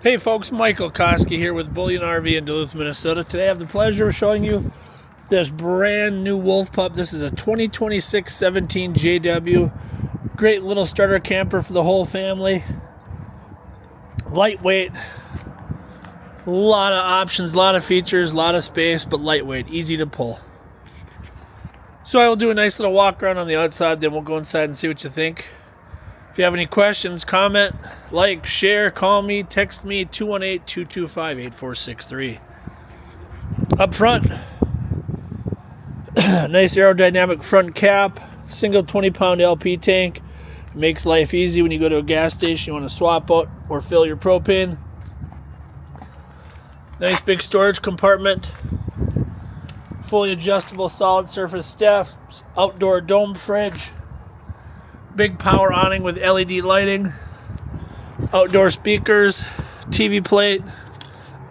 Hey folks, Michael Koski here with Bullion RV in Duluth, Minnesota. Today I have the pleasure of showing you this brand new wolf pup. This is a 2026 17JW. Great little starter camper for the whole family. Lightweight. A lot of options, a lot of features, a lot of space, but lightweight, easy to pull. So I will do a nice little walk around on the outside, then we'll go inside and see what you think. If you have any questions, comment, like, share, call me, text me, 218-225-8463. Up front, nice aerodynamic front cap, single 20-pound LP tank. It makes life easy when you go to a gas station, you want to swap out or fill your propane. Nice big storage compartment. Fully adjustable solid surface steps, outdoor dome fridge. Big power awning with LED lighting, outdoor speakers, TV plate,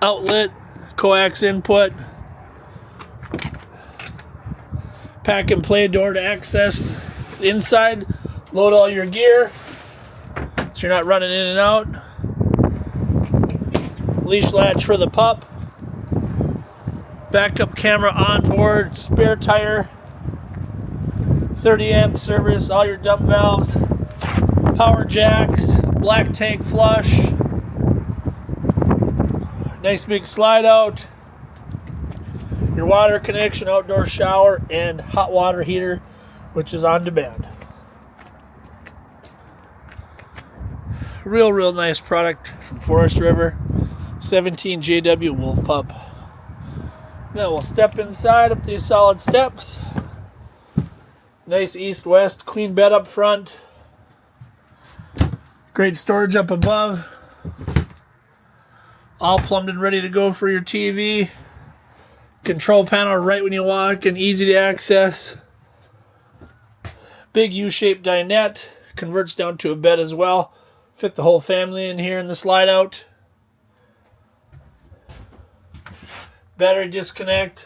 outlet, coax input, pack and play door to access inside, load all your gear so you're not running in and out, leash latch for the pup, backup camera on board, spare tire, 30 amp service, all your dump valves, power jacks, black tank flush, nice big slide out, your water connection, outdoor shower, and hot water heater, which is on demand. Real nice product from Forest River, 17JW Wolf Pup. Now we'll step inside up these solid steps. Nice east-west queen bed up front. Great storage up above. All plumbed and ready to go for your TV. Control panel right when you walk and easy to access. Big U-shaped dinette. Converts down to a bed as well. Fit the whole family in here in the slide out. Battery disconnect.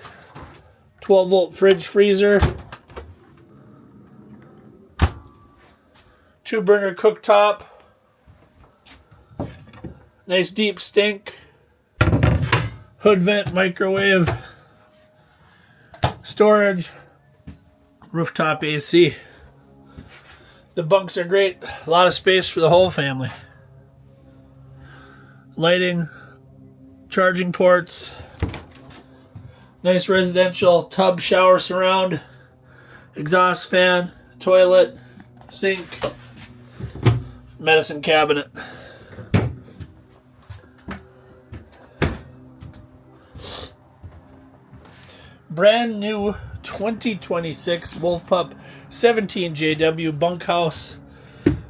12-volt fridge freezer. 2-burner cooktop, nice deep stink, hood vent, microwave, storage, rooftop AC. The bunks are great, a lot of space for the whole family. Lighting, charging ports, nice residential tub shower surround, exhaust fan, toilet, sink, medicine cabinet. Brand new 2026 Wolf Pup 17JW Bunkhouse.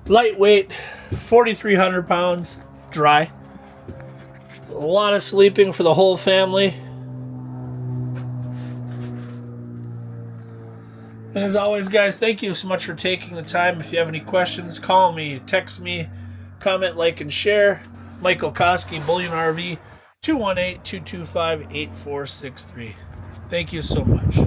Lightweight, 4,300 pounds, dry. A lot of sleeping for the whole family. And as always, guys, thank you so much for taking the time. If you have any questions, call me, text me, comment, like, and share. Michael Koski, Bullion RV, 218-225-8463. Thank you so much.